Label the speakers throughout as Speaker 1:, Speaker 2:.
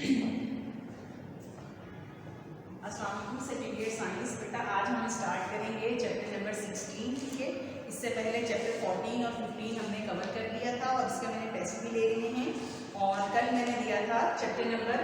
Speaker 1: अस्सलाम वालेकुम second year science. बेटा आज हम स्टार्ट करेंगे चैप्टर नंबर 16। ठीक है, इससे पहले चैप्टर 14 और 15 हमने कवर कर लिया था और इसके मैंने टेस्ट भी ले लिए हैं। और कल मैंने दिया था चैप्टर नंबर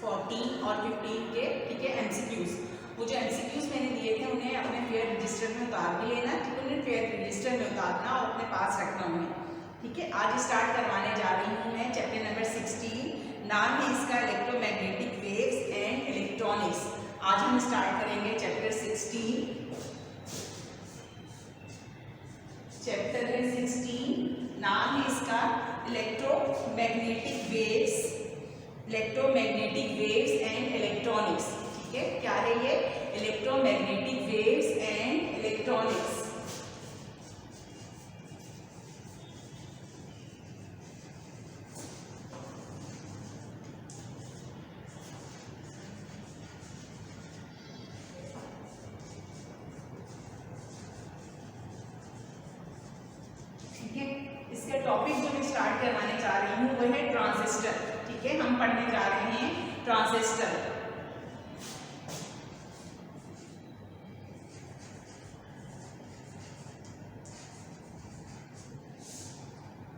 Speaker 1: 14 और 15 के, ठीक है, एमसीक्यूज। वो जो एमसीक्यूज मैंने दिए थे उन्हें अपने फेयर रजिस्टर में उतार भी लेना, ठीक है, उन्हें फेयर रजिस्टर में उतारना और अपने पास रखना उन्हें। ठीक है, आज स्टार्ट करवाने जा रही हूँ मैं चैप्टर नंबर 16। नाम है इसका इलेक्ट्रोमैग्नेटिक वेव्स एंड इलेक्ट्रॉनिक्स। आज हम स्टार्ट करेंगे चैप्टर 16। चैप्टर है 16, नाम है इसका इलेक्ट्रोमैग्नेटिक वेव्स एंड इलेक्ट्रॉनिक्स। ठीक है, क्या है ये? Electromagnetic waves and electronics. इसका टॉपिक जो मैं स्टार्ट करवाने जा रही हूँ वह है ट्रांजिस्टर। ठीक है, हम पढ़ने जा रहे हैं ट्रांजिस्टर।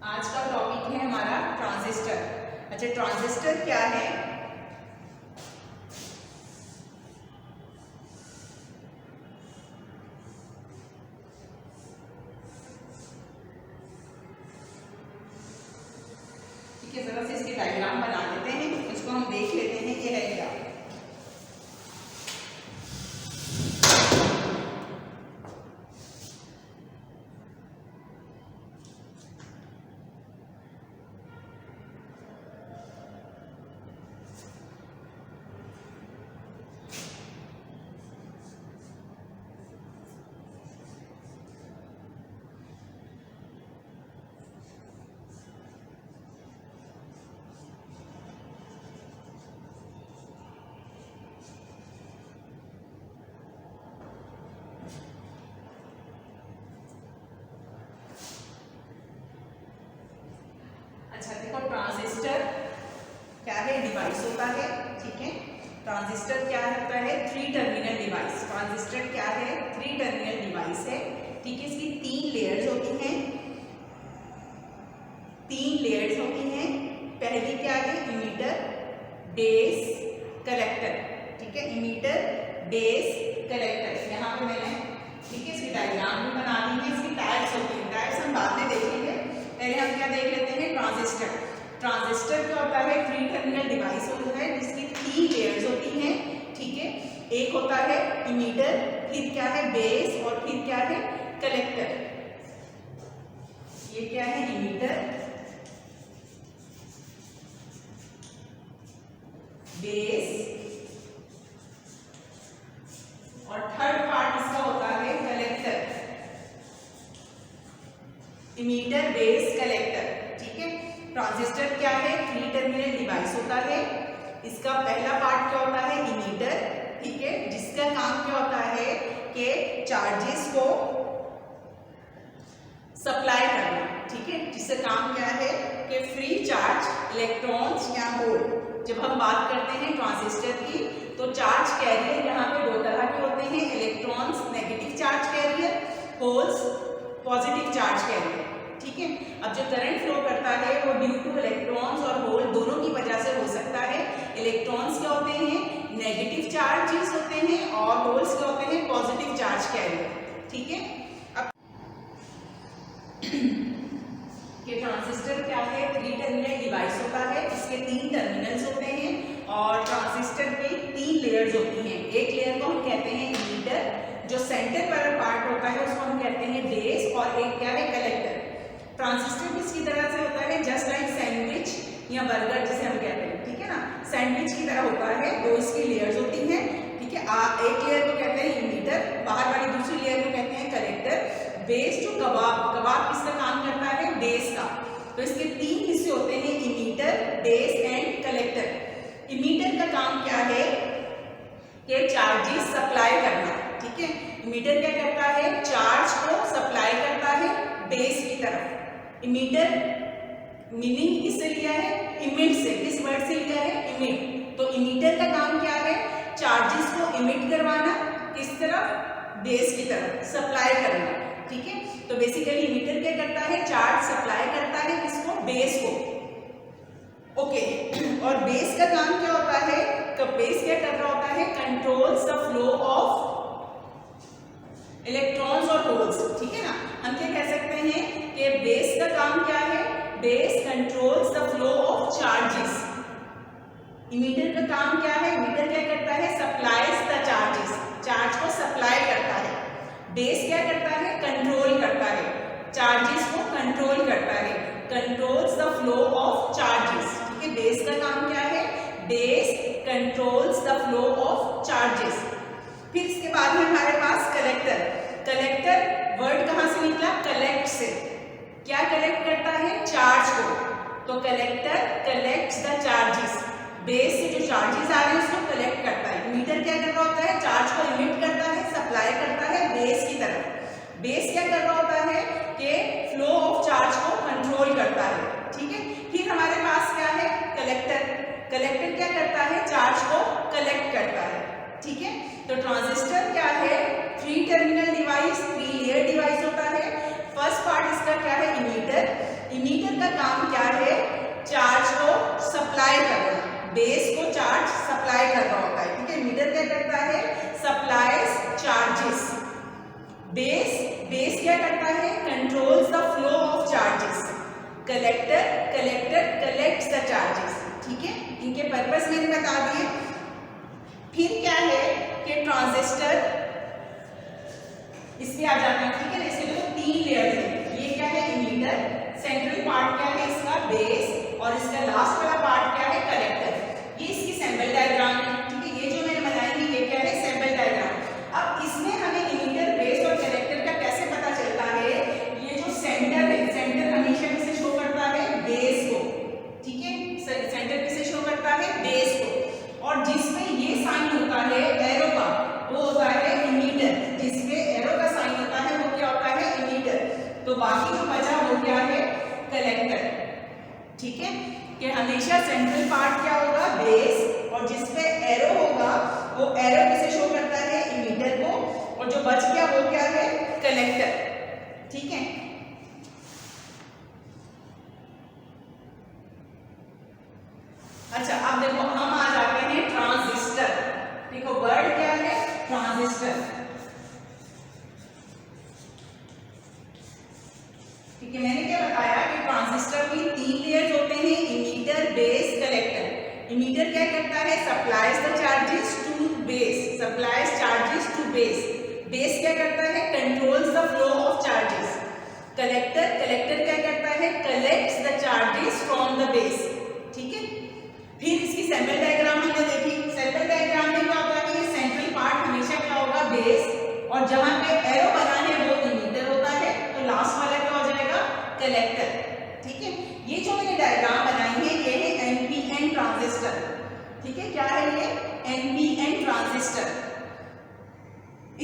Speaker 1: आज का टॉपिक है हमारा ट्रांजिस्टर। अच्छा, ट्रांजिस्टर क्या है? जरा से इसके डायग्राम बना लेते हैं, इसको हम देख लेते हैं ये है क्या। ट्रांजिस्टर क्या है? डिवाइस होता है। ठीक है, ट्रांजिस्टर क्या होता है? 3 टर्मिनल डिवाइस। ट्रांजिस्टर क्या है? 3 टर्मिनल डिवाइस है। ठीक है, इसकी 3 लेयर्स होती हैं। 3 लेयर्स होती हैं। पहली क्या है? Emitter, base, collector. ठीक है, इमीटर, बेस, कलेक्टर। यहाँ पे मैंने, ठीक है, इसकी डायग्राम भी बना दी है। इसकी टाइप्स होती हैं, टाइप्स हम बाद में देखेंगे। पहले हम क्या देख लेते हैं? ट्रांजिस्टर। ट्रांजिस्टर क्या होता है? 3 टर्मिनल डिवाइस होता है जिसकी 3 लेयर्स होती हैं। ठीक है, एक होता है इमीटर, फिर क्या है? बेस, और फिर क्या है? कलेक्टर। ये क्या है? इमीटर, बेस, और थर्ड पार्ट इसका होता है कलेक्टर। Emitter, base, collector. ठीक है, ट्रांजिस्टर क्या है? 3 टर्मिनल डिवाइस होता है। इसका पहला पार्ट क्या होता है? इमीटर। ठीक है, जिसका काम क्या होता है कि चार्जेस को सप्लाई करना। ठीक है, जिसका काम क्या है कि फ्री चार्ज इलेक्ट्रॉन्स या होल। जब हम बात करते हैं ट्रांजिस्टर की तो चार्ज कैरियर यहाँ पे 2 तरह के होते हैं, electrons negative charge carrier, holes positive charge carrier. ठीक है, अब जो करंट फ्लो करता है वो ड्यू टू इलेक्ट्रॉन्स और होल दोनों की वजह से हो सकता है। इलेक्ट्रॉन्स क्या होते हैं? नेगेटिव चार्जेस होते हैं, और होल्स क्या होते हैं? Positive charge carrier. ठीक है, अब कि ट्रांजिस्टर क्या है? 3 टर्मिनल डिवाइस होता है। इसके 3 टर्मिनल्स होते हैं और ट्रांजिस्टर की 3 लेयर्स होती हैं। एक लेयर को हम कहते हैं इमीटर, जो सेंटर पर पार्ट होता है उसको हम कहते हैं बेस, और एक क्या है? कलेक्टर। ट्रांजिस्टर किसकी तरह से होता है? जस्ट लाइक सैंडविच या बर्गर जिसे हम कहते हैं। ठीक है ना, सैंडविच की तरह होता है। 2 इसकी लेयर्स होती हैं। ठीक है, एक लेयर को कहते हैं इमीटर, बाहर वाली दूसरी लेयर को कहते हैं कलेक्टर। बेस जो कबाब किसका काम करता है? बेस का। तो इसके 3 हिस्से होते हैं, emitter, base and collector. Emitter का काम क्या है? कि चार्जेस सप्लाई करना। ठीक है, इमीटर क्या करता है? चार्ज को सप्लाई करता है बेस की तरफ। इमीटर मीनिंग किससे लिया है? इमिट से। किस वर्ड से लिया है? इमिट। तो इमीटर का काम क्या है? चार्जेस को इमिट करवाना, किस तरफ? बेस की तरफ सप्लाई करना। ठीक है, तो बेसिकली इमीटर क्या करता है? चार्ज सप्लाई करता है किसको? बेस को। ओके, और बेस का काम क्या होता है? बेस क्या कर रहा होता है? Controls the flow of electrons और होल्स। ठीक है ना, हम क्या कह सकते हैं कि बेस का काम क्या है? Base controls the flow of charges. Emitter का काम क्या है? इमीटर क्या करता है? सप्लाइज द चार्जेस, चार्ज को सप्लाई करता है। बेस क्या करता है? कंट्रोल करता है, चार्जेस को कंट्रोल करता है, controls the flow of charges. ठीक है, बेस का काम क्या है? Base controls the flow of charges. फिर इसके बाद है हमारे पास कलेक्टर। कलेक्टर वर्ड कहां से निकला? कलेक्ट से। क्या कलेक्ट करता है? चार्ज को। तो collector collects the charges, base से जो चार्जेस आ रहे हैं उसको कलेक्ट करता है। इमीटर क्या कर रहा होता है? चार्ज को इमिट करता है, सप्लाई करता है बेस की तरफ। बेस क्या कर रहा होता है कि फ्लो ऑफ चार्ज को कंट्रोल करता है। ठीक है, फिर हमारे पास क्या है? कलेक्टर। कलेक्टर क्या करता है? चार्ज को कलेक्ट करता है। ठीक है, तो ट्रांजिस्टर क्या है? 3 टर्मिनल डिवाइस, 3 लेयर डिवाइस होता है। फर्स्ट पार्ट इसका क्या है? इमीटर। इमीटर का काम क्या है? चार्ज को सप्लाई करना, बेस को चार्ज सप्लाई कर रहा होता है। ठीक है, इमीटर क्या करता है? Supplies charges. बेस क्या करता है? Controls the flow of charges. Collector collects the charges. ठीक है, इनके पर्पस मैंने बता दिए। फिर क्या है कि ट्रांजिस्टर इसमें आ जाता है। ठीक है, जैसे देखो 3 लेयर है। ये क्या है? इमीटर। सेंट्रल पार्ट क्या है इसका? बेस। और इसका लास्ट वाला पार्ट क्या है? कलेक्टर। ये इसकी सैंपल डायग्राम है। ठीक है, ये जो मैंने बनाई है ये क्या है? Sample diagram. अब इसमें हमें इमीटर, बेस और कलेक्टर का कैसे पता चलता है? ये जो सेंटर है, सेंटर हमेशा किसे शो करता है? बेस को। ठीक है, सेंटर किसे शो करता है? बेस को। और जिसमें ये साइन होता है एरो का, वो होता है इमीटर। जिसमें एरो का साइन होता है वो क्या होता है? इमीटर। तो बाकी जो बचा वो क्या है? कलेक्टर। ठीक है, कि हमेशा सेंट्रल पार्ट क्या होगा? बेस। और जिसपे एरो होगा वो एरो किसे शो करता है? इमीटर को। और जो बच गया वो क्या है? कलेक्टर। ठीक है, अच्छा अब देखो हम आ जाते हैं ट्रांजिस्टर। देखो वर्ड क्या है? ट्रांजिस्टर। ठीक है, मैंने क्या बताया कि ट्रांजिस्टर में 3 लेयर्स होते हैं, इमीटर, बेस, कलेक्टर। इमीटर क्या करता है? Supplies the charges to base, supplies charges to base. Base क्या करता है? Controls the flow of charges. Collector क्या करता है? Collects the charges from the base. ठीक है, फिर इसकी सैंपल डायग्राम हमने देखी। सैंपल डायग्राम में क्या होता है कि सेंट्रल पार्ट हमेशा क्या होगा? बेस। और जहां पे एरो बना है वो इमीटर होता है। तो लास्ट वाला क्या हो जाएगा? कलेक्टर। ठीक है, ये जो मैंने डायग्राम बनाई है ये है एनपीएन ट्रांजिस्टर। ठीक है, क्या है ये? NPN transistor.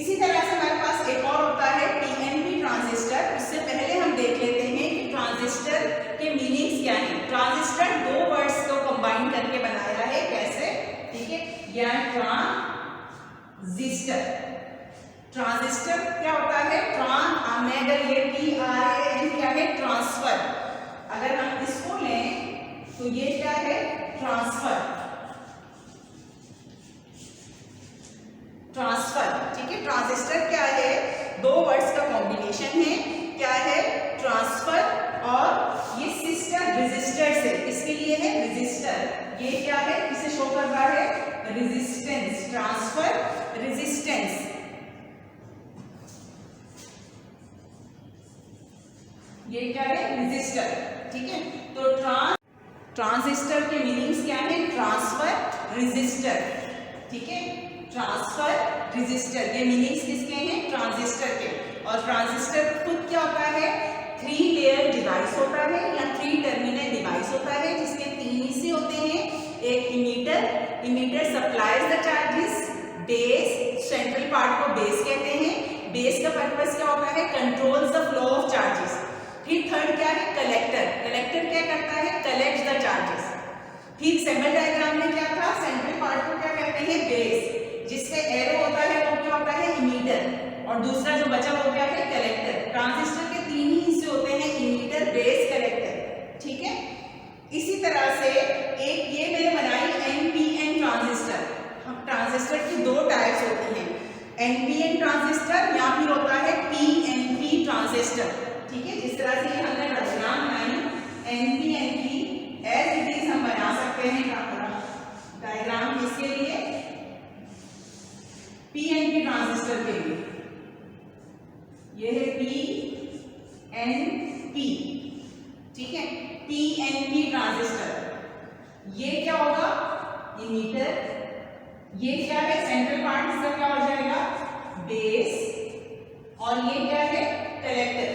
Speaker 1: इसी तरह से हमारे पास एक और होता है पीएनपी ट्रांजिस्टर। उससे पहले हम देख लेते हैं कि ट्रांजिस्टर के मीनिंग्स क्या हैं। ट्रांजिस्टर 2 वर्ड्स को कंबाइन करके बनाया है। कैसे? ठीक है, या ट्रांजिस्टर। ट्रांजिस्टर क्या होता है? में अगर ये TRAN क्या है? ट्रांसफर। अगर हम इसको लें तो ये क्या है? ट्रांसफर। ट्रांसफर। ठीक है, ट्रांजिस्टर क्या है? 2 वर्ड्स का कॉम्बिनेशन है। क्या है? ट्रांसफर। और ये सिस्टर रेजिस्टर से, इसके लिए है रेजिस्टर। ये क्या है? किसे शो कर रहा है? रेजिस्टेंस। Transfer, resistance. ये क्या है? रेजिस्टर। ठीक है, तो ट्रांजिस्टर के मीनिंग्स क्या है? Transfer, resistor. ठीक है, ट्रांसफर, रेजिस्टर, ये मीनिंग्स किसके हैं? ट्रांजिस्टर के। और ट्रांजिस्टर खुद क्या होता है? 3 लेयर डिवाइस होता है या 3 टर्मिनल डिवाइस होता है, जिसके 3 हिस्से होते हैं। एक emitter supplies the charges. Base, central part को बेस कहते हैं। बेस का पर्पस क्या होता है? Controls the flow of charges. फिर थर्ड क्या है, कलेक्टर। कलेक्टर क्या करता है, कलेक्ट द चार्जेस। फिर सिंबल डायग्राम में क्या था, सेंट्रल पार्ट को क्या कहते हैं, बेस, जिससे एरो होता है वो क्या होता है, इमीटर, और दूसरा जो बचा वो क्या है, कलेक्टर। ट्रांजिस्टर के तीन ही हिस्से होते हैं, इमीटर, बेस, कलेक्टर, ठीक है। इसी तरह से एक ये मैंने बनाई एनपीएन ट्रांजिस्टर। ट्रांजिस्टर की दो टाइप्स होती हैं, एनपीएन ट्रांजिस्टर या फिर होता है पीएनपी ट्रांजिस्टर, ठीक है। जिस तरह से हमने डायग्राम बनाई एनपीएन की, एज इट इज हम बना सकते हैं डायग्राम किसके लिए, पीएनपी ट्रांजिस्टर के लिए। ये है पीएनपी, ठीक है, पीएनपी ट्रांजिस्टर। ये क्या होगा, इमीटर, ये क्या है, सेंट्रल पार्ट, इसका क्या हो जाएगा, बेस, और ये क्या है, कलेक्टर।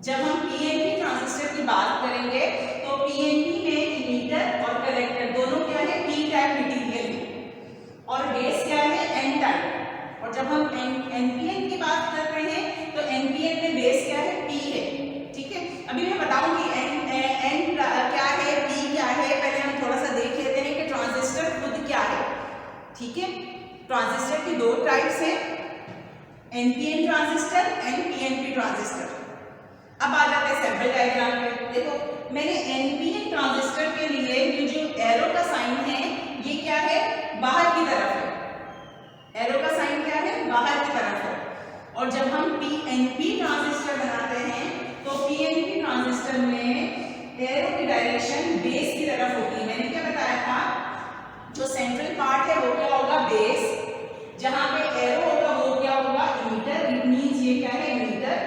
Speaker 1: जब हम पीएनपी ट्रांजिस्टर की बात करेंगे तो पीएनपी में इमीटर और कलेक्टर दोनों क्या है, पी टाइप मटेरियल है, और बेस क्या है, एन टाइप। और जब हम एनपीएन की बात कर रहे हैं तो एनपीएन में बेस क्या है, पी है, ठीक है। अभी मैं बताऊंगी एन क्या है, पी क्या है, पहले हम थोड़ा सा देख लेते हैं कि ट्रांजिस्टर खुद क्या है, ठीक है। ट्रांजिस्टर की दो टाइप्स हैं, NPN transistor and PNP transistor. अब आ जाते हैं सैंपल डायग्राम पे। देखो मैंने एनपीएन ट्रांजिस्टर के लिए ये जो एरो का साइन है ये क्या है, बाहर की तरफ है, एरो का साइन क्या है, बाहर की तरफ है। और जब हम पीएनपी ट्रांजिस्टर बनाते हैं तो पीएनपी ट्रांजिस्टर में एरो की डायरेक्शन बेस की तरफ होती है। मैंने क्या बताया था, जो सेंट्रल पार्ट है वो क्या होगा, बेस, जहां पे एरो होगा वो क्या होगा, इमीटर, इट मींस ये क्या है, इमीटर,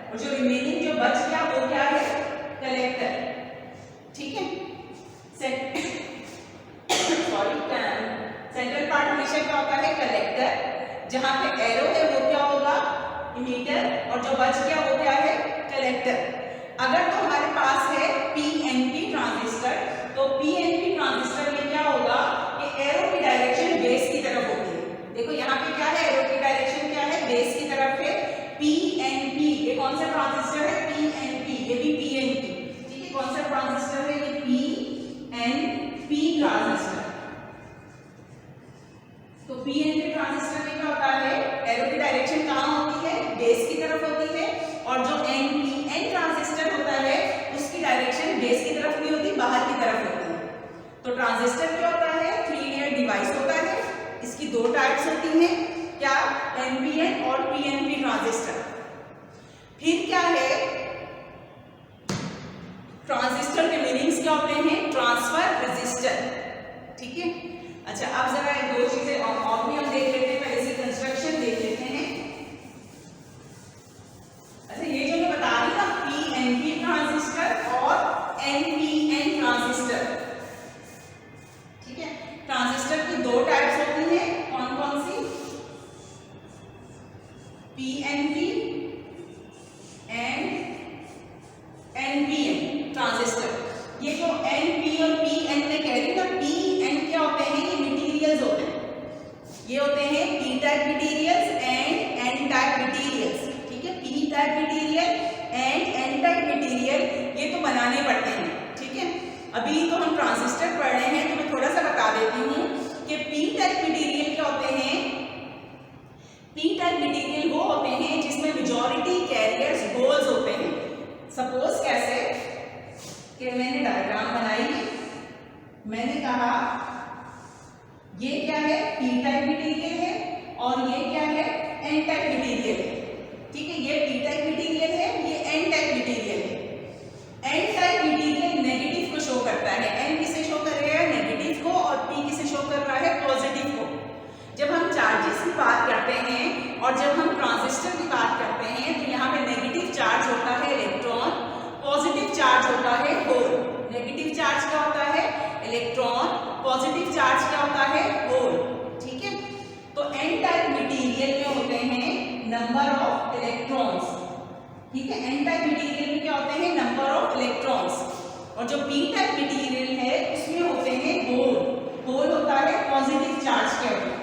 Speaker 1: और जो रिमेनिंग जो बच गया वो क्या है, कलेक्टर, ठीक है। सॉरी, सेंट्रल पार्ट हमेशा क्या होता है, कलेक्टर, जहां पे एरो है वो क्या होगा, इमीटर, और जो बच गया वो क्या है, कलेक्टर। अगर तो हमारे पास है पीएनपी ट्रांजिस्टर, तो पीएनपी ट्रांजिस्टर में क्या होगा कि एरो की डायरेक्शन बेस की तरफ होती है। देखो यहाँ पे क्या है, एरो की डायरेक्शन क्या है, बेस की तरफ है। पीएनपी, ये कौन सा ट्रांजिस्टर है, पीएनपी, ये भी पीएनपी, ठीक है। कौन सा ट्रांजिस्टर है, ये पीएनपी ट्रांजिस्टर। तो पीएनपी ट्रांजिस्टर में क्या होता है, एरो की डायरेक्शन कहाँ होती है, बेस की तरफ होती है, और जो एनपीएन ट्रांजिस्टर होता है उसकी डायरेक्शन बेस की तरफ नहीं होती, बाहर की तरफ होती है। तो ट्रांजिस्टर क्या होता है, 3 लेयर डिवाइस होता है। इसकी दो टाइप्स होती हैं, क्या, एनपीएन और पीएनपी ट्रांजिस्टर। फिर क्या है, ट्रांजिस्टर के मीनिंग्स क्या होते हैं, ट्रांसफर रेजिस्टर, ठीक है। अच्छा अब जरा दो चीजें और भी हम देख लेते हैं, पहले से कंस्ट्रक्शन देख लेते हैं। अच्छा ये जो मैं बता रही था पीएनपी ट्रांजिस्टर और एनपीएन ट्रांजिस्टर, ठीक है। ट्रांजिस्टर की दो टाइप्स होती हैं, कौन कौन सी, पीएनपी एंड एनपीएन ट्रांजिस्टर। ये जो एनपी और पीएन में कह रही हूँ ना, पीएन क्या होते हैं, ये मटेरियल्स होते हैं, ये होते हैं P type materials and N type materials, ठीक है। P type material and N type material ये तो बनाने पड़ते हैं, ठीक है। अभी तो हम ट्रांजिस्टर पढ़ रहे हैं तो मैं थोड़ा सा बता देती हूँ कि पी टाइप मटेरियल क्या होते हैं। पी टाइप मटेरियल वो होते हैं जिसमें मेजॉरिटी कैरियर्स होल्स होते हैं। सपोज कैसे कि मैंने डायग्राम बनाई, मैंने कहा ये क्या है, पी टाइप मटेरियल है और ये क्या है, एन टाइप मटेरियल है, ठीक है। ये पी टाइप मटेरियल है, ये एन टाइप मटेरियल है। एन टाइप मटेरियल नेगेटिव को शो करता है, एन किसे शो कर रहा है, नेगेटिव को, और पी किसे शो कर रहा है, पॉजिटिव को। जब हम चार्जेस की बात करते हैं और जब हम ट्रांजिस्टर की बात करते हैं तो यहाँ पे नेगेटिव चार्ज होता है इलेक्ट्रॉन, पॉजिटिव चार्ज होता है होल। नेगेटिव चार्ज क्या होता है, इलेक्ट्रॉन, पॉजिटिव चार्ज क्या होता है, होल, ठीक है। तो एन टाइप मटेरियल में होते हैं नंबर ऑफ इलेक्ट्रॉन्स, ठीक है। एन टाइप मटेरियल में क्या होते हैं, नंबर ऑफ इलेक्ट्रॉन्स, और जो पी टाइप मटेरियल है उसमें होते हैं होल। होल होता है पॉजिटिव चार्ज के ऊपर,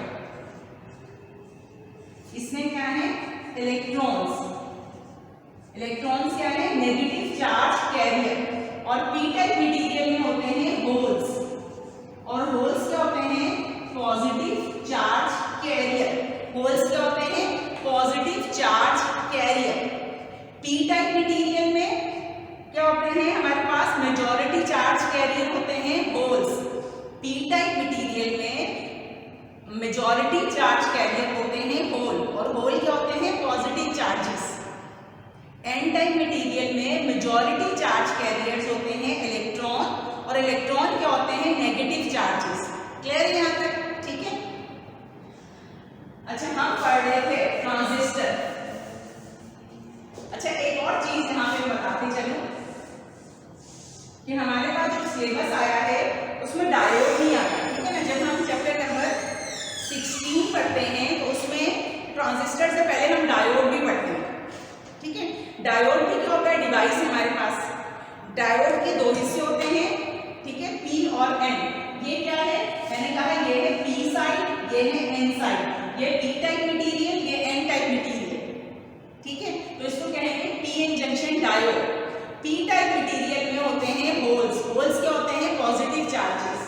Speaker 1: इसमें क्या है, इलेक्ट्रॉन्स। इलेक्ट्रॉन्स क्या है, नेगेटिव चार्ज कैरियर और पी टाइप मटेरियल में होते हैं होल्स, और होल्स क्या होते हैं? Positive charge carrier. होल्स क्या होते हैं? Positive charge carrier. P type material में क्या होते हैं? हमारे पास मेजॉरिटी चार्ज कैरियर होते हैं होल्स। पी टाइप मटेरियल में मेजॉरिटी चार्ज कैरियर होते हैं होल, और होल क्या होते हैं? Positive charges. N type material में मेजॉरिटी चार्ज कैरियर्स होते हैं इलेक्ट्रॉन, और इलेक्ट्रॉन क्या होते हैं? Negative charges. क्लियर है यहां तक? ठीक है। अच्छा, हम पढ़ रहे थे ट्रांजिस्टर। अच्छा, एक और चीज यहां पे बताते चलूं कि हमारे पास जो सिलेबस आया है उसमें डायोड नहीं आता, ठीक है ना। जब हम चैप्टर नंबर 16 पढ़ते हैं तो उसमें ट्रांजिस्टर से पहले हम डायोड भी पढ़ते हैं, ठीक है। डायोड भी क्या होता है? डिवाइस है हमारे पास। डायोड के दो हिस्से होते हैं, ठीक है, पी और एन। ये क्या है? मैंने कहा ये है पी साइड, ये है एन साइड। ये पी टाइप मटेरियल, ये एन टाइप मटेरियल, ठीक है। तो इसको कहेंगे P N junction diode. P type material में होते हैं होल्स। होल्स क्या होते हैं? Positive charges.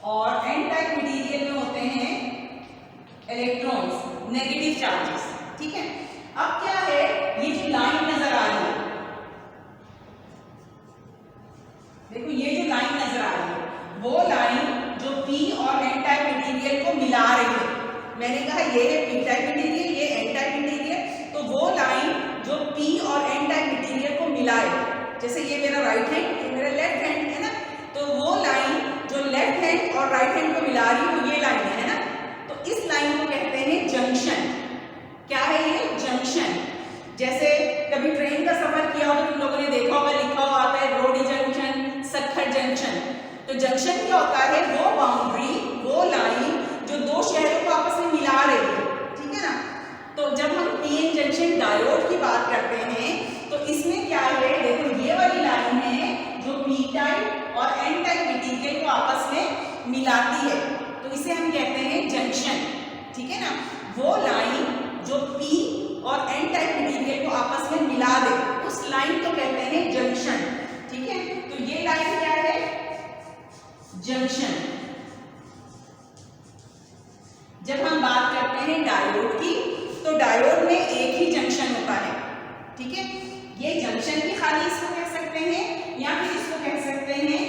Speaker 1: और एन टाइप मटेरियल में होते हैं इलेक्ट्रॉन्स, नेगेटिव चार्जेस, ठीक है। अब क्या है? ये जो लाइन नजर आ रही है, देखो ये जो लाइन नजर आ रही है वो लाइन जो पी और एन टाइप मटेरियल को मिला रही है। मैंने कहा ये है पी टाइप मटेरियल, ये एन टाइप मटेरियल, तो वो लाइन जो पी और एन टाइप मटेरियल को मिलाए, जैसे ये मेरा राइट हैंड, ये मेरा लेफ्ट हैंड है ना, तो वो लाइन जो लेफ्ट हैंड और राइट हैंड को मिला रही है ये लाइन है ना, तो इस लाइन को कहते हैं जंक्शन। क्या है ये? जंक्शन। जैसे कभी ट्रेन का सफर किया हो तो तुम लोगों ने देखा होगा, लिखा हुआ आता है रोडी जंक्शन, सक्खर जंक्शन। तो जंक्शन क्या होता है? वो बाउंड्री, वो लाइन जो दो शहरों को आपस में मिला रही है, ठीक है ना। तो जब हम पीएन जंक्शन डायोड की बात करते हैं तो इसमें क्या है? देखो ये वाली लाइन है जो पी टाइप और एन टाइप मटेरियल को आपस में मिलाती है, तो इसे हम कहते हैं जंक्शन, ठीक है ना। वो लाइन जो पी और एन टाइप मटेरियल को आपस में मिला दे उस लाइन को कहते हैं जंक्शन, ठीक है। तो ये लाइन क्या है? जंक्शन। जब हम बात करते हैं डायोड की तो डायोड में एक ही जंक्शन होता है, ठीक है। ये जंक्शन भी खाली इसको कह सकते हैं या फिर इसको कह सकते हैं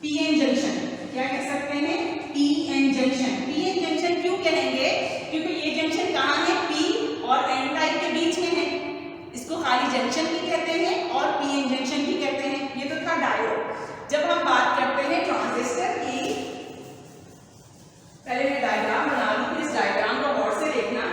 Speaker 1: पीएन जंक्शन। क्या कह सकते हैं? PN junction. पीएन जंक्शन क्यों कहेंगे? क्योंकि ये जंक्शन कहाँ है? पी और एन टाइप के बीच में है। इसको खाली जंक्शन भी कहते हैं और पीएन जंक्शन भी कहते हैं। ये तो था डायोड। जब हम बात करते हैं ट्रांजिस्टर की, पहले मैं डायग्राम बना लूं, फिर इस डायग्राम को गौर से देखना।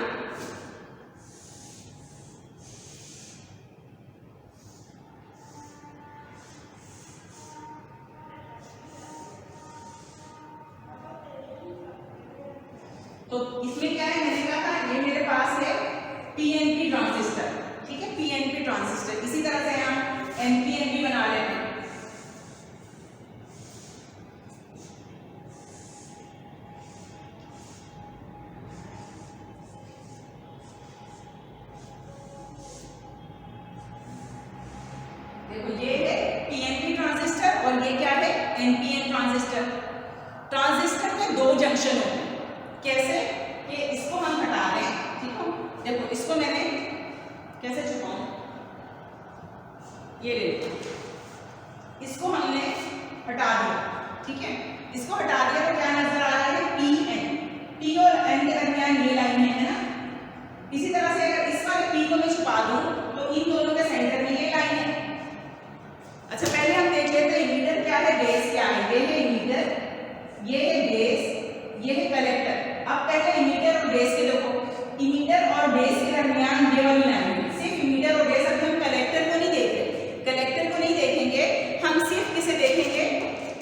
Speaker 1: तो इसमें क्या है? मैंने कहा था ये मेरे पास है पीएनपी ट्रांजिस्टर, ठीक है, पीएनपी ट्रांजिस्टर। इसी तरह से हम एनपीएन भी बना लेते हैं। देखो ये है पीएनपी ट्रांजिस्टर और ये क्या है? NPN transistor. ट्रांजिस्टर में दो जंक्शन होते हैं। कैसे? कि इसको हम हटा दें, ठीक है। देखो इसको मैंने कैसे छुपाऊं, ये ले लो, इसको हमने हटा दिया, ठीक है। इसको हटा दिया तो क्या नजर आ रहा है? P N. पी और एन के दरमियान ये लाइन है ना। इसी तरह से अगर इस वाले पी को मैं छुपा दूं तो इन दोनों के सेंटर में ये लाइन है। अच्छा, पहले हम देख लेते हैं इमीटर क्या है, बेस क्या है। ये है इमीटर, ये है बेस, ये है कलेक्टर। अब पहले इमीटर और बेस के देखो, इमीटर और बेस के दरमियान ये वाली लाइन है। सिर्फ इमीटर और बेस। अभी हम कलेक्टर को नहीं देख रहे, कलेक्टर को नहीं देखेंगे, हम सिर्फ किसे देखेंगे?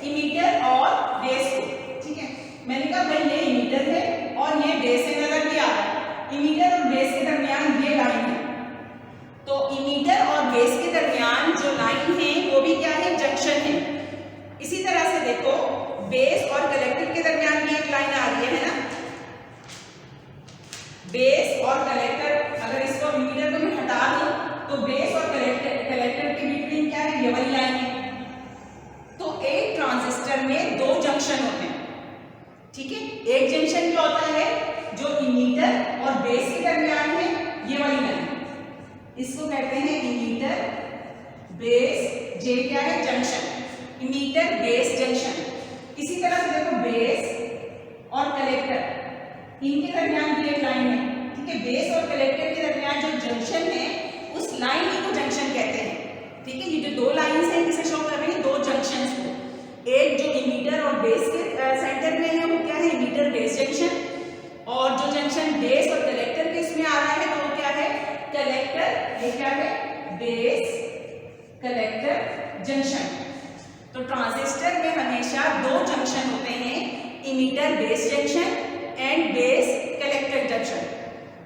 Speaker 1: इमीटर और बेस को, ठीक है। मैंने कहा भाई ये इमीटर है और ये बेस है, नजर भी आ रहा है। इमीटर और बेस के दरमियान ये लाइन है, तो इमीटर और जे क्या है जंक्शन, इमीटर बेस जंक्शन। इसी तरह से देखो बेस और कलेक्टर इनके दरमियान भी एक लाइन है, ठीक है। बेस और कलेक्टर के दरमियान जो जंक्शन है उस लाइन ही को जंक्शन कहते हैं, ठीक है। ये जो दो लाइंस हैं किसे शो कर रही है, दो जंक्शंस को। एक जो इमीटर और बेस के सेंटर में है वो क्या है, इमीटर बेस जंक्शन, और जो जंक्शन बेस और कलेक्टर के इसमें आ रहा है तो वो क्या है, कलेक्टर, ये क्या है, बेस कलेक्टर जंक्शन। तो ट्रांजिस्टर में हमेशा दो जंक्शन होते हैं, emitter base junction and base collector junction.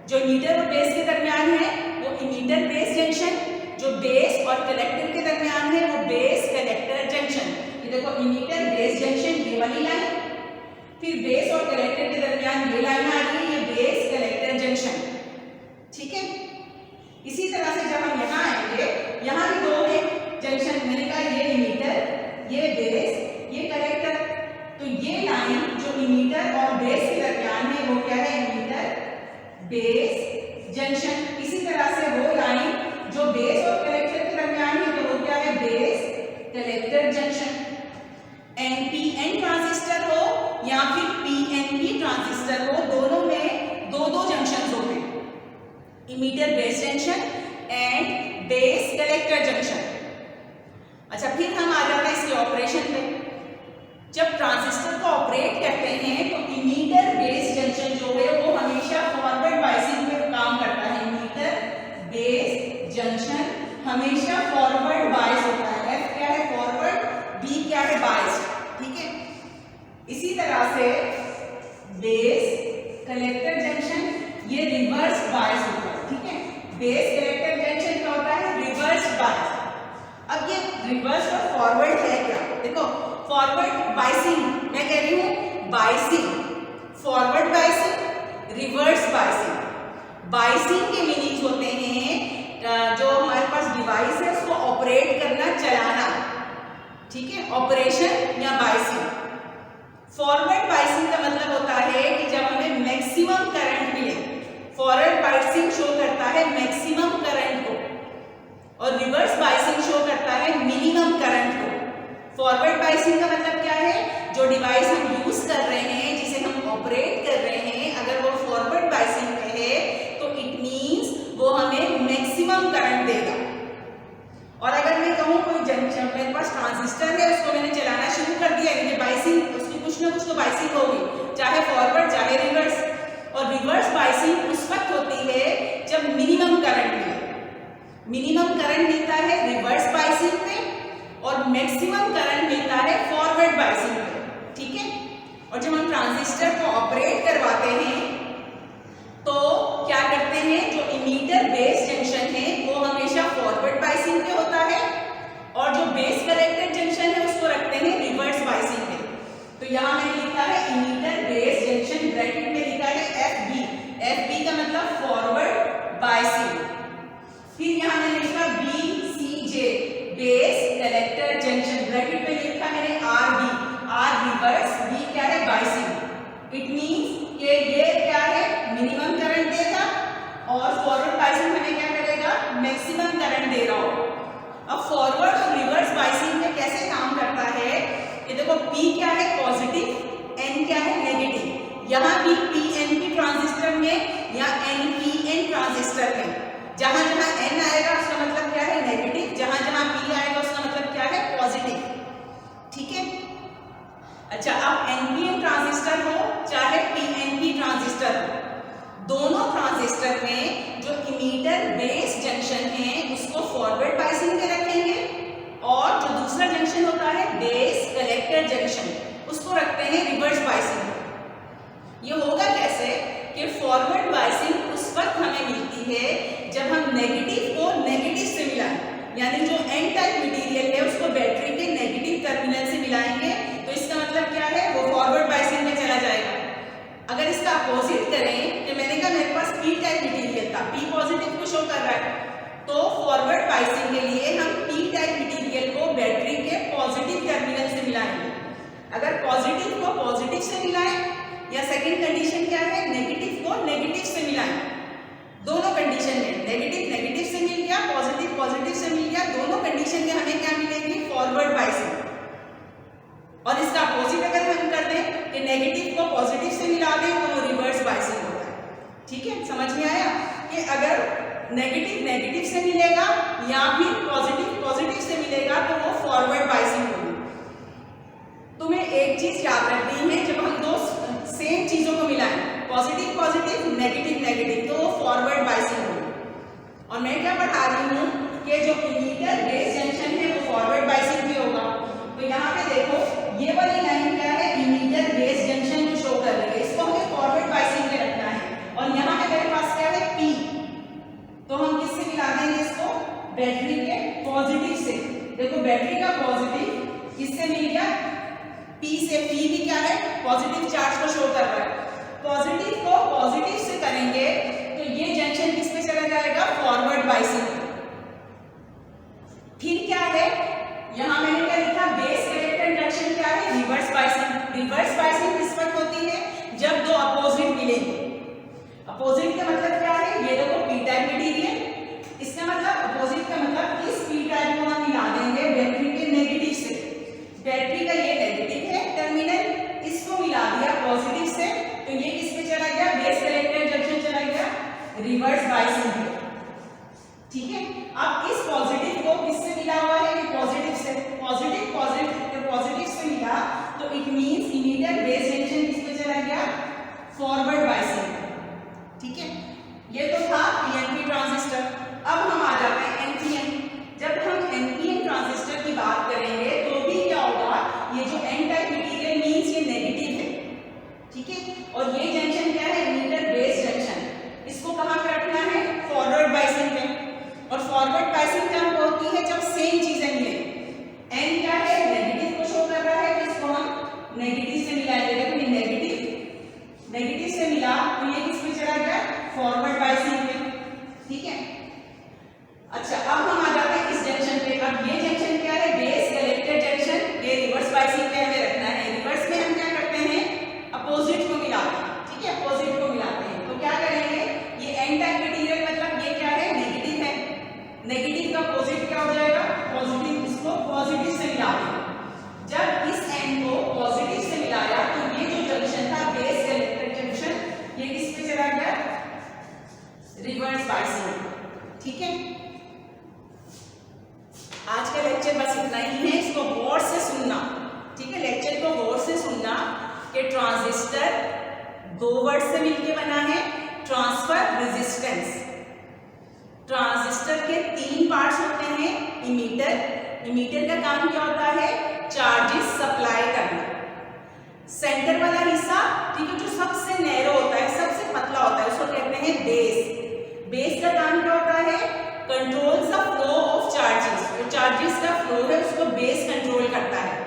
Speaker 1: जो इमीटर और बेस के दरमियान है वो इमीटर बेस जंक्शन, जो बेस और कलेक्टर के दरमियान है वो बेस कलेक्टर जंक्शन। ये देखो इमीटर बेस जंक्शन ये वाली लाइन, फिर बेस और कलेक्टर के दरमियान ये लाइन आ रही है, ये बेस कलेक्टर जंक्शन, ठीक है। इसी तरह से जब हम यहाँ आएंगे, यहाँ भी दो है जंक्शन, मैंने कहा ये इमीटर, ये बेस, ये कलेक्टर। तो ये लाइन जो इमीटर और बेस के दरमियान है वो क्या है, इमीटर बेस जंक्शन। इसी तरह से वो लाइन जो बेस और कलेक्टर के दरमियान है तो वो क्या है, base collector junction. NPN transistor हो या फिर पीएनपी ट्रांजिस्टर हो, दोनों में दो दो जंक्शन होते हैं, emitter base junction and base collector junction. अच्छा, फिर हम आ जाते हैं इसके ऑपरेशन पे। जब ट्रांजिस्टर को ऑपरेट करते हैं तो इमीटर बेस जंक्शन जो है वो हमेशा फॉरवर्ड बायसिंग पे काम करता है। इमीटर बेस जंक्शन हमेशा फॉरवर्ड बायस होता है। एफ क्या है, फॉरवर्ड, बी क्या है, बायस, ठीक है। इसी तरह से बेस कलेक्टर जंक्शन ये रिवर्स बायस होता है, ठीक है। बेस कलेक्टर जंक्शन क्या होता है, रिवर्स बायस। अब ये रिवर्स और फॉरवर्ड है क्या, देखो फॉरवर्ड बायसिंग, मैं कह रही हूं biasing, forward biasing, reverse biasing. Biasing के मीनिंग्स होते हैं जो हमारे पास डिवाइस है उसको ऑपरेट करना, चलाना, ठीक है, ऑपरेशन या बायसिंग। फॉरवर्ड बायसिंग का मतलब होता है कि जब हमें मैक्सिमम करंट मिले, फॉरवर्ड बायसिंग शो करता है मैक्सिमम करंट को और रिवर्स बायसिंग शो करता है मिनिमम करंट को। फॉरवर्ड बायसिंग का मतलब क्या है, जो डिवाइस हम यूज कर रहे हैं, जिसे हम ऑपरेट कर रहे हैं, अगर वो फॉरवर्ड बायसिंग में है तो इट मींस वो हमें मैक्सिमम करंट देगा। और अगर मैं कहूँ कोई जंक्शन, मेरे पास ट्रांजिस्टर है, उसको मैंने चलाना शुरू कर दिया, यानी बायसिंग उसकी कुछ ना कुछ तो बायसिंग होगी, चाहे फॉरवर्ड चाहे रिवर्स। और रिवर्स बायसिंग उस वक्त होती है जब मिनिमम करंट मिले। मिनिमम करंट मिलता है रिवर्स बायसिंग में और मैक्सिमम करंट मिलता है फॉरवर्ड बायसिंग में, ठीक है। और जब हम ट्रांजिस्टर को ऑपरेट करवाते हैं तो क्या करते हैं, जो इमीटर बेस जंक्शन है वो हमेशा फॉरवर्ड बायसिंग पे होता है और जो बेस कलेक्टर जंक्शन है उसको रखते हैं रिवर्स बायसिंग पे। तो यहाँ मैंने लिखा है इमीटर बेस जंक्शन, ब्रैकेट में लिखा है एफबी। एफबी का मतलब फॉरवर्ड बायसिंग। फिर यहाँ मैंने लिखा बीसीजे, बेस कलेक्टर जंक्शन, ब्रैकेट में लिखा मैंने आरबी, आर रिवर्स, बी क्या है, बायसिंग। इट मींस कि ये क्या है, मिनिमम करंट देगा और फॉरवर्ड बायसिंग हमें क्या करेगा, मैक्सिमम करंट दे रहा हो। अब फॉरवर्ड और रिवर्स बायसिंग में कैसे काम करता है, ये देखो P क्या है, पॉजिटिव, N क्या है, नेगेटिव। यहाँ भी पीएनपी ट्रांजिस्टर में या एनपीएन ट्रांजिस्टर में जहां जहां N आएगा उसका मतलब क्या है, नेगेटिव, जहां जहां P आएगा उसका मतलब क्या है, पॉजिटिव, ठीक है। अच्छा, अब एनपीएन ट्रांजिस्टर हो चाहे पीएनपी ट्रांजिस्टर हो, दोनों ट्रांजिस्टर में जो इमीटर बेस जंक्शन है उसको फॉरवर्ड बायसिंग में रखेंगे और जो दूसरा जंक्शन होता है बेस कलेक्टर जंक्शन उसको रखते हैं रिवर्स बायसिंग में। ये होगा कैसे कि फॉरवर्ड बायसिंग उस वक्त हमें मिलती है जब हम नेगेटिव को नेगेटिव से मिलाएं, यानी जो एन टाइप मटेरियल है उसको बैटरी के नेगेटिव टर्मिनल से मिलाएंगे तो इसका मतलब क्या है, वो फॉरवर्ड बायसिंग में चला जाएगा। अगर इसका अपोजिट करें कि मैंने कहा मेरे पास पी टाइप मटेरियल था, पी पॉजिटिव को शो कर रहा है, तो फॉरवर्ड बायसिंग के लिए हम पी टाइप मटेरियल को बैटरी के पॉजिटिव टर्मिनल से मिलाएंगे। अगर पॉजिटिव को पॉजिटिव से मिलाएं या सेकंड कंडीशन क्या है, नेगेटिव को नेगेटिव से मिलाएं। दोनों कंडीशन में नेगेटिव नेगेटिव से मिल गया, पॉजिटिव पॉजिटिव से मिल गया, दोनों कंडीशन में हमें क्या मिलेंगे, फॉरवर्ड बाइसिंग। और इसका अपोजिट अगर हम कर दें कि नेगेटिव को पॉजिटिव से मिला दें तो वो रिवर्स बाइसिंग होता है। ठीक है, समझ में आया कि अगर नेगेटिव नेगेटिव से मिलेगा या फिर पॉजिटिव पॉजिटिव से मिलेगा तो वो फॉरवर्ड बाइसिंग होगी। तुम्हें एक चीज याद रखनी है, जब हम दो सेम चीजों को मिलाएं, पॉजिटिव पॉजिटिव नेगेटिव नेगेटिव, तो वो फॉरवर्ड बाइसिंग होगी। और मैं क्या पढ़ा रही हूँ कि जो इमीटर बेस जंक्शन है वो फॉरवर्ड बाइसिंग भी होगा। तो यहाँ पे देखो ये वाली लाइन क्या है, इमीटर बेस जंक्शन जो शो कर रही है, इसको हमें फॉरवर्ड बाइसिंग में रखना है। और यहाँ पे मेरे पास क्या है, पी, तो हम किससे मिला देंगे इसको, बैटरी के पॉजिटिव से। देखो बैटरी का पॉजिटिव किससे मिल गया, पी से। पी भी क्या है, पॉजिटिव चार्ज को शो कर रहा है। पॉजिटिव को पॉजिटिव से करेंगे तो ये जंक्शन किस पे चला जाएगा, फॉरवर्ड बाइसिंग। फिर क्या है, यहां मैंने क्या लिखा, बेस कलेक्टर जंक्शन क्या है, रिवर्स बाइसिंग। रिवर्स बाइसिंग किस वक्त होती है, जब दो अपोजिट मिलेंगे। अपोजिट का मतलब क्या है, ये देखो पी टाइप मटेरियल, इसका मतलब अपोजिट का मतलब इस पी टाइप को हम मिला देंगे बैटरी के नेगेटिव से। बैटरी का ये नेगेटिव है टर्मिनल, इसको मिला दिया पॉजिटिव से, तो ये किस पे चला गया, बेस कलेक्टर जंक्शन चला गया रिवर्स बाइसिंग पे। ठीक है, अब इस पॉजिटिव को किससे मिला हुआ है, ये पॉजिटिव से। पॉजिटिव पॉजिटिव पॉजिटिव से मिला तो it means immediate base junction किस पे चला गया, फॉरवर्ड बाइसिंग। ठीक है, ये तो था पीएनपी ट्रांजिस्टर। अब हम आ जाते हैं एनपीएन। जब हम एनपीएन ट्रांजिस्टर की बात करेंगे तो भी क्या होगा, ये जो एन टाइप मटेरियल मींस ये नेगेटिव है। ठीक है, और ये जंक्शन क्या है, इमीटर बेस जंक्शन, इसको कहां पे रखना है, फॉरवर्ड बाइसिंग पे। और फॉरवर्ड बाइसिंग कब होती है, जब सेम चीजें मिले। एन क्या है, नेगेटिव को शो कर रहा है, तो इसको हम नेगेटिव से मिलाएंगे। देखो ये नेगेटिव से मिला तो ये किस पे चला गया, फॉरवर्ड बाइसिंग में। ठीक है, अच्छा अब हम आ जाते हैं इस जंक्शन पे। अब ये जंक्शन क्या है, बेस कलेक्टर जंक्शन, ये रिवर्स बाइसिंग पे हमें रखना है। रिवर्स में हम क्या करते हैं, अपोजिट को मिलाते हैं। ठीक है, अपोजिट को मिलाते हैं तो क्या करेंगे, ये एन टाइप मटेरियल मतलब ये क्या है, नेगेटिव है। नेगेटिव का अपोजिट क्या हो जाएगा, पॉजिटिव, इसको पॉजिटिव से मिला देंगे। जब इस एन को पॉजिटिव से मिलाया तो ये जो जंक्शन था बेस कलेक्टर जंक्शन, ये किस पे चला गया, रिवर्स बाइसिंग। ठीक है, आज का लेक्चर बस इतना ही है, इसको गौर से सुनना। ठीक है, लेक्चर को गौर से सुनना कि ट्रांजिस्टर दो वर्ड से मिलकर बना है, ट्रांसफर रेजिस्टेंस। ट्रांजिस्टर के तीन पार्ट्स होते हैं, इमीटर का काम क्या होता है, चार्जेस सप्लाई करना। सेंटर वाला हिस्सा, ठीक है, जो सबसे नैरो होता है, सबसे पतला होता है, उसको कहते हैं बेस। बेस का काम क्या होता है, control the flow of charges. जो चार्जेस का फ्लो है उसको बेस कंट्रोल करता है।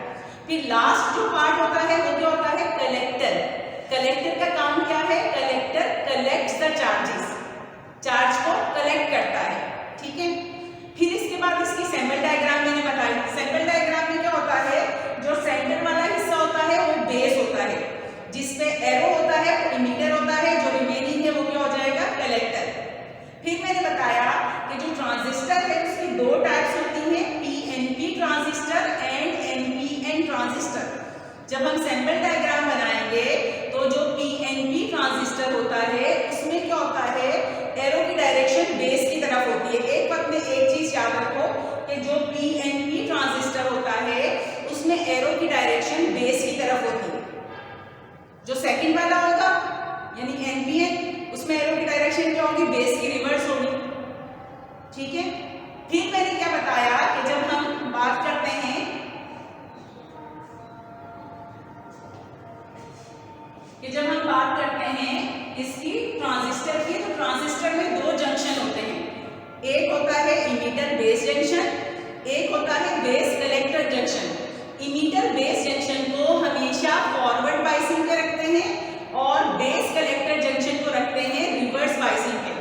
Speaker 1: फिर लास्ट जो पार्ट होता है वो क्या होता है, कलेक्टर। कलेक्टर का काम क्या है, collector collects the charges, charge को कलेक्ट करता है। ठीक है, फिर इसके बाद इसकी सैंपल डायग्राम मैंने बताई। सैंपल डायग्राम में क्या होता है, जो सेंटर वाला हिस्सा होता है वो बेस होता है, जिसपे एरो होता है वो इमीटर होता है, जो रिमेनिंग है वो क्या हो जाएगा, कलेक्टर। फिर मैंने बताया कि जो ट्रांजिस्टर है उसकी दो टाइप्स होती हैं, PNP transistor and NPN transistor. जब हम सैंपल डायग्राम बनाएंगे तो जो पीएनपी ट्रांजिस्टर होता है उसमें क्या होता है, एरो की डायरेक्शन बेस की तरफ होती है। एक वक्त में एक चीज याद रखो कि जो पीएनपी ट्रांजिस्टर होता है उसमें एरो की डायरेक्शन बेस की तरफ होती है। जो सेकंड वाला होगा यानी एनपीएन, उसमें एरो की डायरेक्शन क्या होगी, बेस की रिवर्स होगी। ठीक है, फिर मैंने क्या बताया कि जब हम बात करते हैं इसकी ट्रांजिस्टर की, तो ट्रांजिस्टर में दो जंक्शन होते हैं। एक होता है इमीटर बेस जंक्शन, एक होता है base collector junction. Emitter base junction को हमेशा फॉरवर्ड बाइसिंग पे रखते हैं और बेस कलेक्टर जंक्शन को रखते हैं रिवर्स बाइसिंग पे।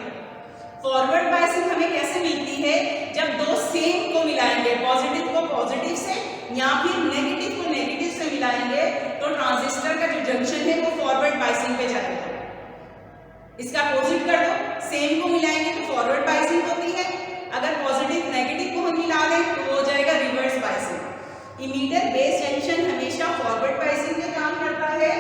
Speaker 1: फॉरवर्ड बाइसिंग हमें कैसे मिलती है, जब दो सेम को मिलाएंगे, पॉजिटिव को पॉजिटिव से या फिर नेगेटिव को नेगेटिव से मिलाएंगे तो ट्रांजिस्टर का जो जंक्शन है वो फॉरवर्ड बाइसिंग पे जाएगा। इसका अपोजिट कर दो, सेम को मिलाएंगे तो फॉरवर्ड बाइसिंग होती है, अगर पॉजिटिव नेगेटिव को हम मिला दें तो हो जाएगा reverse biasing. Emitter base junction हमेशा फॉरवर्ड बायसिंग में काम करता है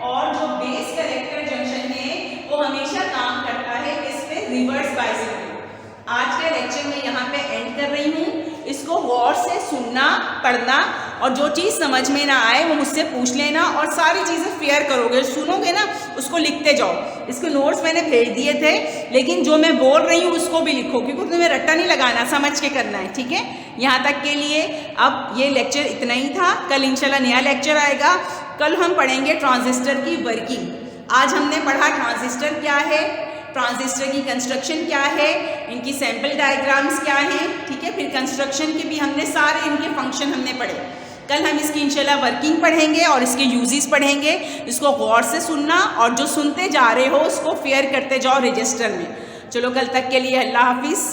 Speaker 1: और जो बेस कलेक्टर जंक्शन है वो हमेशा काम करता है इस पे रिवर्स बायसिंग में। आज का लेक्चर मैं यहाँ पे एंड कर रही हूँ। इसको गौर से सुनना, पढ़ना और जो चीज़ समझ में ना आए वो मुझसे पूछ लेना और सारी चीज़ें फेयर करोगे, सुनोगे ना उसको लिखते जाओ। इसके नोट्स मैंने भेज दिए थे, लेकिन जो मैं बोल रही हूँ उसको भी लिखो, क्योंकि तुम्हें रट्टा नहीं लगाना, समझ के करना है, ठीक है। यहाँ तक के लिए अब ये लेक्चर इतना ही था। कल इंशाल्लाह नया लेक्चर आएगा। कल हम पढ़ेंगे ट्रांजिस्टर की वर्किंग। आज हमने पढ़ा ट्रांजिस्टर क्या है, ट्रांजिस्टर की कंस्ट्रक्शन क्या है, इनकी सैम्पल डायग्राम्स क्या हैं, ठीक है। फिर कंस्ट्रक्शन के भी हमने सारे इनके फंक्शन हमने पढ़े। कल हम इसकी इंशाल्लाह वर्किंग पढ़ेंगे और इसके यूजेस पढ़ेंगे। इसको गौर से सुनना और जो सुनते जा रहे हो उसको फेयर करते जाओ रजिस्टर में। चलो कल तक के लिए अल्लाह हाफिज़।